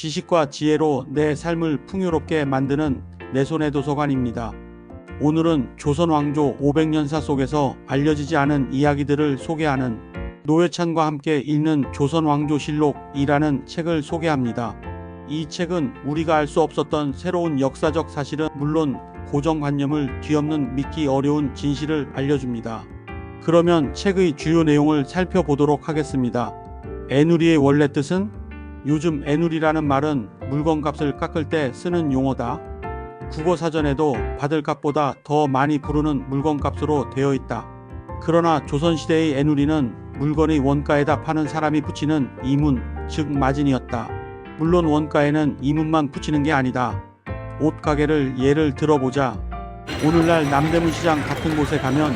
지식과 지혜로 내 삶을 풍요롭게 만드는 내 손의 도서관입니다. 오늘은 조선 왕조 500년사 속에서 알려지지 않은 이야기들을 소개하는 노회찬과 함께 읽는 조선 왕조실록이라는 책을 소개합니다. 이 책은 우리가 알 수 없었던 새로운 역사적 사실은 물론 고정관념을 뒤엎는 믿기 어려운 진실을 알려줍니다. 그러면 책의 주요 내용을 살펴보도록 하겠습니다. 애누리의 원래 뜻은? 요즘 애누리라는 말은 물건값을 깎을 때 쓰는 용어다. 국어사전에도 받을 값보다 더 많이 부르는 물건값으로 되어 있다. 그러나 조선시대의 애누리는 물건의 원가에다 파는 사람이 붙이는 이문, 즉 마진이었다. 물론 원가에는 이문만 붙이는 게 아니다. 옷가게를 예를 들어보자. 오늘날 남대문 시장 같은 곳에 가면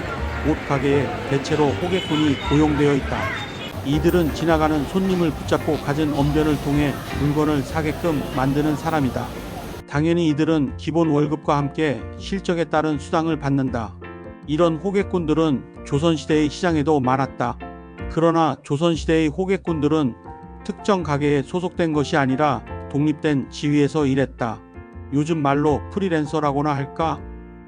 옷가게에 대체로 호객꾼이 고용되어 있다. 이들은 지나가는 손님을 붙잡고 갖은 언변을 통해 물건을 사게끔 만드는 사람이다. 당연히 이들은 기본 월급과 함께 실적에 따른 수당을 받는다. 이런 호객꾼들은 조선시대의 시장에도 많았다. 그러나 조선시대의 호객꾼들은 특정 가게에 소속된 것이 아니라 독립된 지위에서 일했다. 요즘 말로 프리랜서라고나 할까?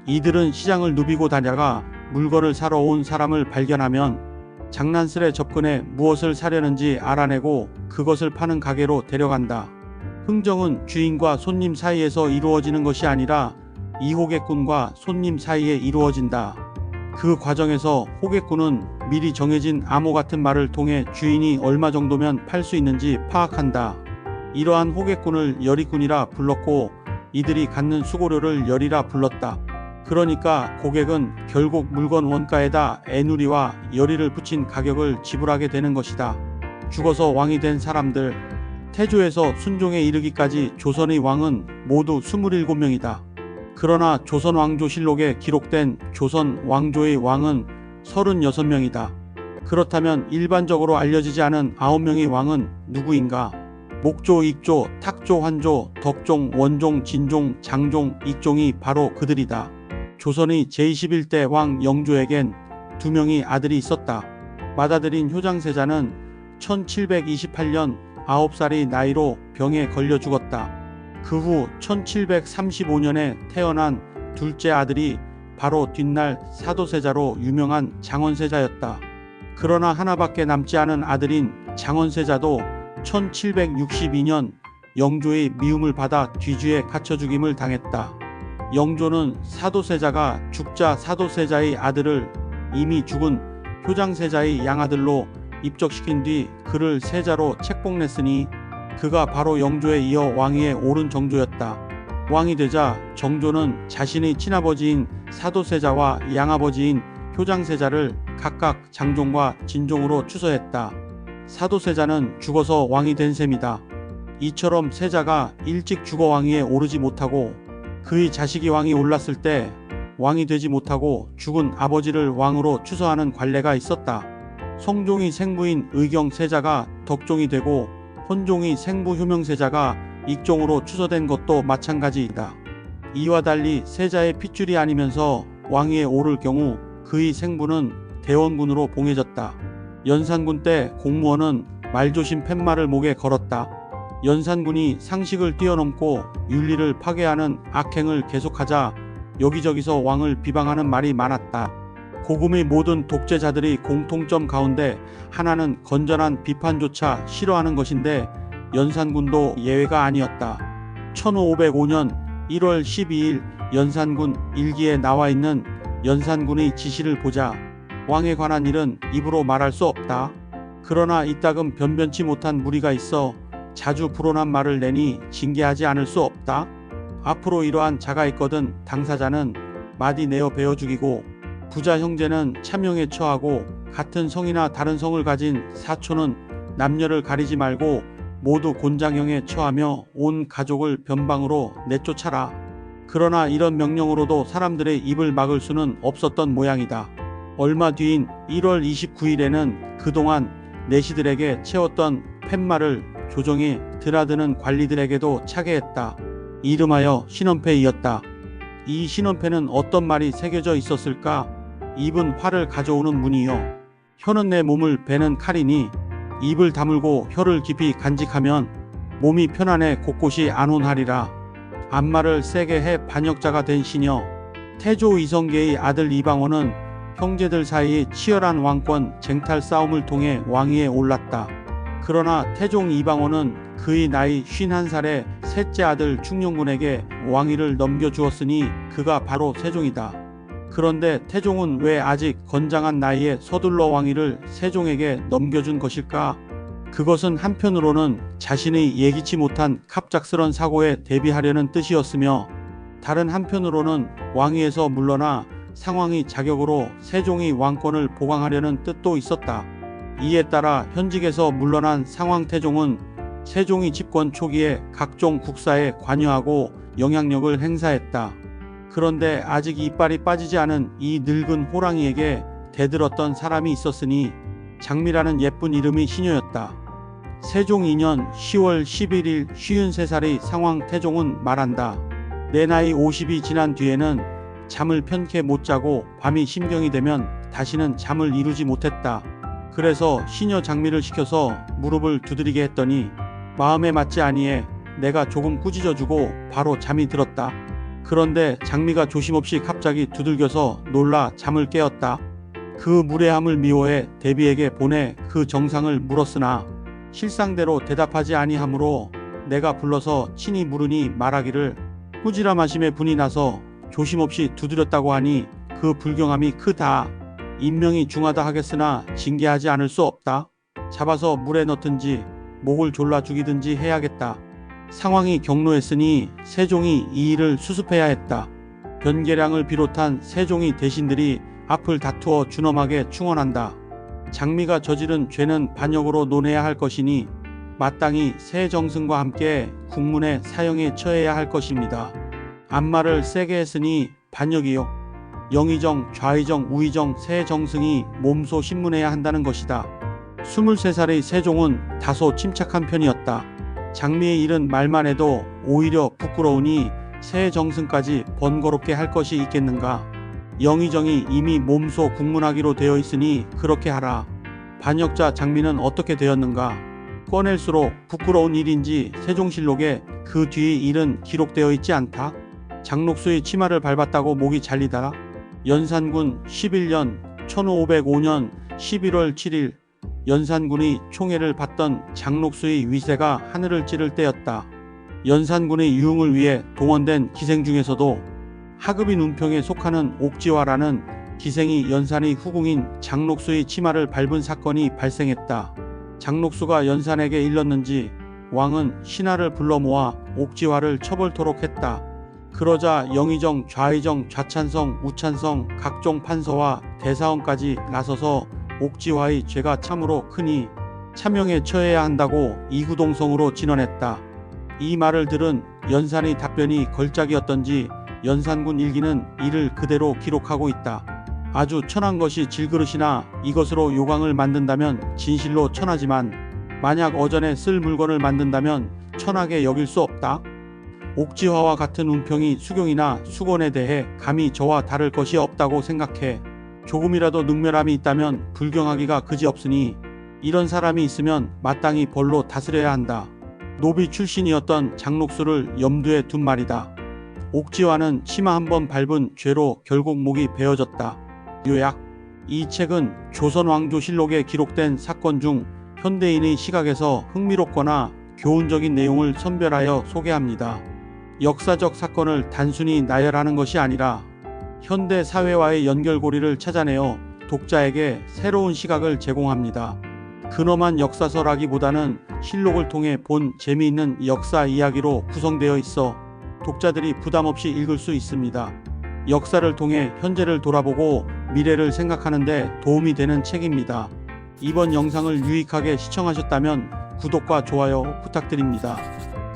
이들은 시장을 누비고 다녀가 물건을 사러 온 사람을 발견하면 장난스레 접근해 무엇을 사려는지 알아내고 그것을 파는 가게로 데려간다. 흥정은 주인과 손님 사이에서 이루어지는 것이 아니라 이 호객꾼과 손님 사이에 이루어진다. 그 과정에서 호객꾼은 미리 정해진 암호 같은 말을 통해 주인이 얼마 정도면 팔 수 있는지 파악한다. 이러한 호객꾼을 열의꾼이라 불렀고 이들이 갖는 수고료를 열이라 불렀다. 그러니까 고객은 결국 물건 원가에다 애누리와 열의를 붙인 가격을 지불하게 되는 것이다. 죽어서 왕이 된 사람들. 태조에서 순종에 이르기까지 조선의 왕은 모두 27명이다. 그러나 조선 왕조실록에 기록된 조선 왕조의 왕은 36명이다. 그렇다면 일반적으로 알려지지 않은 9명의 왕은 누구인가? 목조, 익조, 탁조, 환조, 덕종, 원종, 진종, 장종, 익종이 바로 그들이다. 조선의 제21대 왕 영조에겐 2명의 아들이 있었다. 맏아들인 효장세자는 1728년 9살의 나이로 병에 걸려 죽었다. 그 후 1735년에 태어난 둘째 아들이 바로 뒷날 사도세자로 유명한 장원세자였다. 그러나 하나밖에 남지 않은 아들인 장원세자도 1762년 영조의 미움을 받아 뒤주에 갇혀 죽임을 당했다. 영조는 사도세자가 죽자 사도세자의 아들을 이미 죽은 효장세자의 양아들로 입적시킨 뒤 그를 세자로 책봉냈으니 그가 바로 영조에 이어 왕위에 오른 정조였다. 왕이 되자 정조는 자신의 친아버지인 사도세자와 양아버지인 효장세자를 각각 장종과 진종으로 추서했다. 사도세자는 죽어서 왕이 된 셈이다. 이처럼 세자가 일찍 죽어 왕위에 오르지 못하고 그의 자식이 왕이 올랐을 때 왕이 되지 못하고 죽은 아버지를 왕으로 추서하는 관례가 있었다. 성종이 생부인 의경세자가 덕종이 되고 헌종이 생부 효명세자가 익종으로 추서된 것도 마찬가지이다. 이와 달리 세자의 핏줄이 아니면서 왕위에 오를 경우 그의 생부는 대원군으로 봉해졌다. 연산군 때 공무원은 말조심 팻말을 목에 걸었다. 연산군이 상식을 뛰어넘고 윤리를 파괴하는 악행을 계속하자 여기저기서 왕을 비방하는 말이 많았다. 고금의 모든 독재자들의 공통점 가운데 하나는 건전한 비판조차 싫어하는 것인데 연산군도 예외가 아니었다. 1505년 1월 12일 연산군 일기에 나와 있는 연산군의 지시를 보자 왕에 관한 일은 입으로 말할 수 없다. 그러나 이따금 변변치 못한 무리가 있어 자주 불온한 말을 내니 징계하지 않을 수 없다. 앞으로 이러한 자가 있거든 당사자는 마디 내어 베어 죽이고 부자 형제는 참형에 처하고 같은 성이나 다른 성을 가진 사촌은 남녀를 가리지 말고 모두 곤장형에 처하며 온 가족을 변방으로 내쫓아라. 그러나 이런 명령으로도 사람들의 입을 막을 수는 없었던 모양이다. 얼마 뒤인 1월 29일에는 그동안 내시들에게 채웠던 팻말을 조정에 드나드는 관리들에게도 차게 했다. 이름하여 신원패이었다. 이 신원패는 어떤 말이 새겨져 있었을까? 입은 활을 가져오는 문이요. 혀는 내 몸을 베는 칼이니 입을 다물고 혀를 깊이 간직하면 몸이 편안해 곳곳이 안온하리라. 안마를 세게 해 반역자가 된 시녀. 태조 이성계의 아들 이방원은 형제들 사이의 치열한 왕권 쟁탈 싸움을 통해 왕위에 올랐다. 그러나 태종 이방원은 그의 나이 51살에 셋째 아들 충녕군에게 왕위를 넘겨주었으니 그가 바로 세종이다. 그런데 태종은 왜 아직 건장한 나이에 서둘러 왕위를 세종에게 넘겨준 것일까? 그것은 한편으로는 자신의 예기치 못한 갑작스런 사고에 대비하려는 뜻이었으며, 다른 한편으로는 왕위에서 물러나 상황이 자격으로 세종의 왕권을 보강하려는 뜻도 있었다. 이에 따라 현직에서 물러난 상황태종은 세종이 집권 초기에 각종 국사에 관여하고 영향력을 행사했다. 그런데 아직 이빨이 빠지지 않은 이 늙은 호랑이에게 대들었던 사람이 있었으니 장미라는 예쁜 이름의 시녀였다. 세종 2년 10월 11일 53살의 상황태종은 말한다. 내 나이 50이 지난 뒤에는 잠을 편케 못 자고 밤이 심경이 되면 다시는 잠을 이루지 못했다. 그래서 시녀 장미를 시켜서 무릎을 두드리게 했더니 마음에 맞지 아니해 내가 조금 꾸짖어주고 바로 잠이 들었다. 그런데 장미가 조심없이 갑자기 두들겨서 놀라 잠을 깨었다. 그 무례함을 미워해 대비에게 보내 그 정상을 물었으나 실상대로 대답하지 아니하므로 내가 불러서 친히 물으니 말하기를 꾸지람하심에 분이 나서 조심없이 두드렸다고 하니 그 불경함이 크다. 인명이 중하다 하겠으나 징계하지 않을 수 없다. 잡아서 물에 넣든지 목을 졸라 죽이든지 해야겠다. 상황이 격노했으니 세종이 이 일을 수습해야 했다. 변계량을 비롯한 세종의 대신들이 앞을 다투어 준엄하게 충언한다. 장미가 저지른 죄는 반역으로 논해야 할 것이니 마땅히 세정승과 함께 국문의 사형에 처해야 할 것입니다. 안마를 세게 했으니 반역이요. 영의정, 좌의정, 우의정, 세정승이 몸소 신문해야 한다는 것이다. 23살의 세종은 다소 침착한 편이었다. 장미의 일은 말만 해도 오히려 부끄러우니 세정승까지 번거롭게 할 것이 있겠는가. 영의정이 이미 몸소 국문하기로 되어 있으니 그렇게 하라. 반역자 장미는 어떻게 되었는가. 꺼낼수록 부끄러운 일인지 세종실록에 그 뒤의 일은 기록되어 있지 않다. 장록수의 치마를 밟았다고 목이 잘리다. 연산군 11년 1505년 11월 7일 연산군의 총애를 받던 장록수의 위세가 하늘을 찌를 때였다. 연산군의 유흥을 위해 동원된 기생 중에서도 하급인 운평에 속하는 옥지화라는 기생이 연산의 후궁인 장록수의 치마를 밟은 사건이 발생했다. 장록수가 연산에게 일렀는지 왕은 신하를 불러 모아 옥지화를 처벌토록 했다. 그러자 영의정, 좌의정, 좌찬성, 우찬성, 각종 판서와 대사원까지 나서서 옥지화의 죄가 참으로 크니 차명에 처해야 한다고 이구동성으로 진언했다. 이 말을 들은 연산의 답변이 걸작이었던지 연산군 일기는 이를 그대로 기록하고 있다. 아주 천한 것이 질그릇이나 이것으로 요강을 만든다면 진실로 천하지만 만약 어전에 쓸 물건을 만든다면 천하게 여길 수 없다. 옥지화와 같은 운평이 수경이나 수건에 대해 감히 저와 다를 것이 없다고 생각해. 조금이라도 능멸함이 있다면 불경하기가 그지없으니 이런 사람이 있으면 마땅히 벌로 다스려야 한다. 노비 출신이었던 장록수를 염두에 둔 말이다. 옥지화는 치마 한번 밟은 죄로 결국 목이 베어졌다. 요약. 이 책은 조선왕조실록에 기록된 사건 중 현대인의 시각에서 흥미롭거나 교훈적인 내용을 선별하여 소개합니다. 역사적 사건을 단순히 나열하는 것이 아니라 현대 사회와의 연결고리를 찾아내어 독자에게 새로운 시각을 제공합니다. 근엄한 역사서라기보다는 실록을 통해 본 재미있는 역사 이야기로 구성되어 있어 독자들이 부담없이 읽을 수 있습니다. 역사를 통해 현재를 돌아보고 미래를 생각하는 데 도움이 되는 책입니다. 이번 영상을 유익하게 시청하셨다면 구독과 좋아요 부탁드립니다.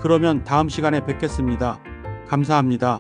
그러면 다음 시간에 뵙겠습니다. 감사합니다.